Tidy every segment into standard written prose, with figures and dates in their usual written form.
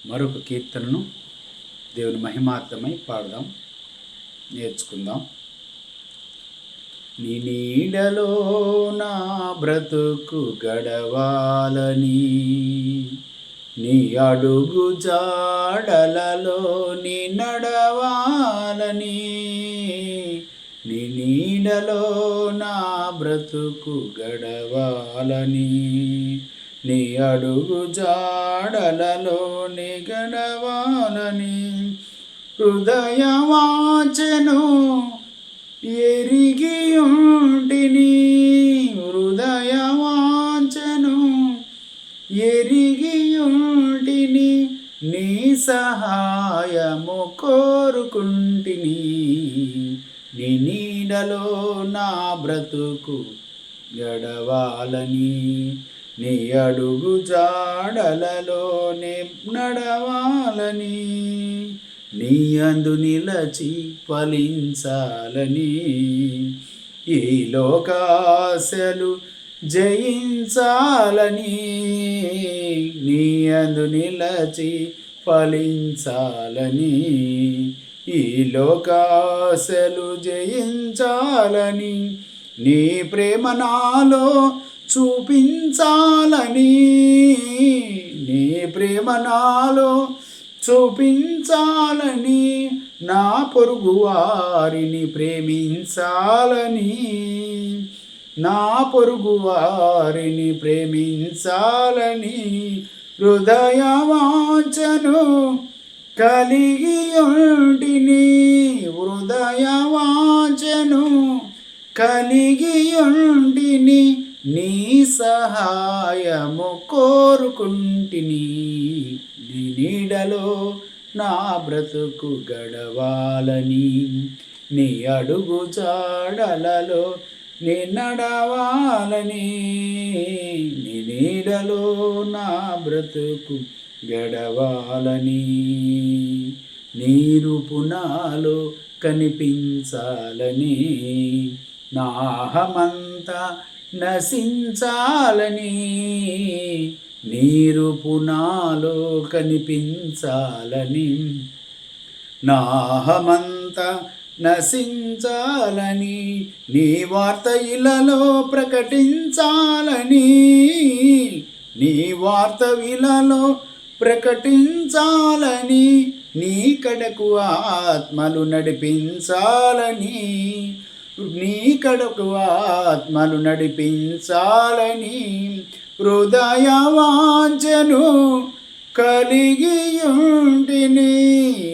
మరొక కీర్తనను దేవుని మహిమార్థమై పాడదాం, నేర్చుకుందాం. నీ నీడలో నా బ్రతుకు గడవాలని, నీ అడుగు జాడలలో నీ నడవాలని, నీ నీడలో నా బ్రతుకు గడవాలని, నీ అడుగు జాడలలో నీ గడవాలని, హృదయవాంఛను ఎరిగి ఉంటిని, హృదయవాంఛను ఎరిగి ఉంటిని, నీ సహాయము కోరుకుంటిని, నీ నీడలో నా బ్రతుకు గడవాలని, నీ అడుగు జాడలలో నే నడవాలని, నీ అందు నిలచి ఫలించాలని, ఈ లోకాశలు జయించాలని, నీ అందు నిలచి ఫలించాలని, ఈ లోకాశలు జయించాలని, నీ ప్రేమ నాలో చూపించాలని, నీ ప్రేమ నాలో చూపించాలని, నా పొరుగు వారిని ప్రేమించాలని, నా పొరుగు వారిని ప్రేమించాలని, హృదయవాంఛను కలిగి ఉంటిని, హృదయవాంఛను కలిగి ఉంటిని, నీ సహాయము కోరుకుంటిని, నీ నీడలో నా బ్రతుకు గడవాలని, నీ అడుగు జాడలలో నీ నడవాలని, నీ నీడలో నా బ్రతుకు గడవాలని, నీ రూపు నాలో కనిపించాలని, నా అహమంతా నశించాలని, నీ రూపు నాలో కనిపించాలని, నా అహమంతా నశించాలని, నీ వార్త ఇలలో ప్రకటించాలని, నీ వార్త ఇలలో ప్రకటించాలని, నీ కడకు ఆత్మలు నడిపించాలని, నీ కడకు ఆత్మలు నడిపించాలని, హృదయవాంఛను కలిగి ఉంటిని,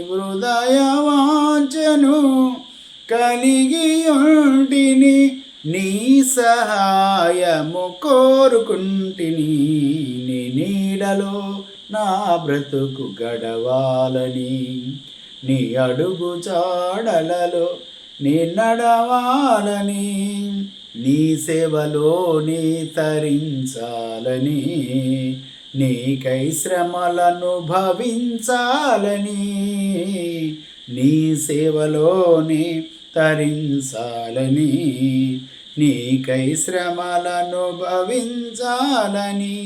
హృదయవాంఛను కలిగి ఉంటిని, నీ సహాయము కోరుకుంటిని, నీ నీడలో నా బ్రతుకు గడవాలని, నీ అడుగు జాడలలో నీ నడవాలని, నీ సేవలోని తరించాలని, నీకై శ్రమలను భవించాలని, నీ సేవలోని తరించాలని, నీకై శ్రమలను భవించాలని,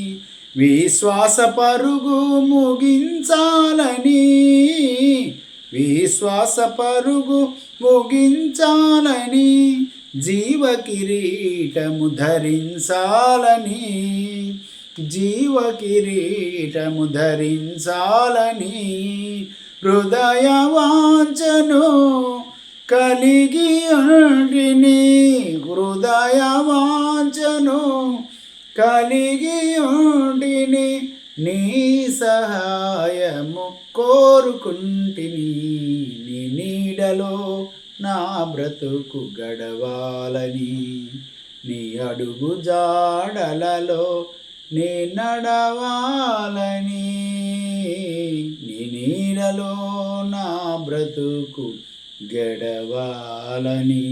విశ్వాస పరుగు ముగించాలని, విశ్వాస పరుగు ముగించాలని, జీవ కిరీటము ధరించాలని, జీవ కిరీటము ధరించాలని, హృదయవాంఛను కలిగి ఉంటిని, హృదయవాంఛను కలిగి ఉంటిని, నీ సహాయము కోరుకుంటిని, నీ నీడలో నా బ్రతుకు గడవాలని, నీ అడుగు జాడలలో నీ నడవాలని, నీ నీడలో నా బ్రతుకు గడవాలని.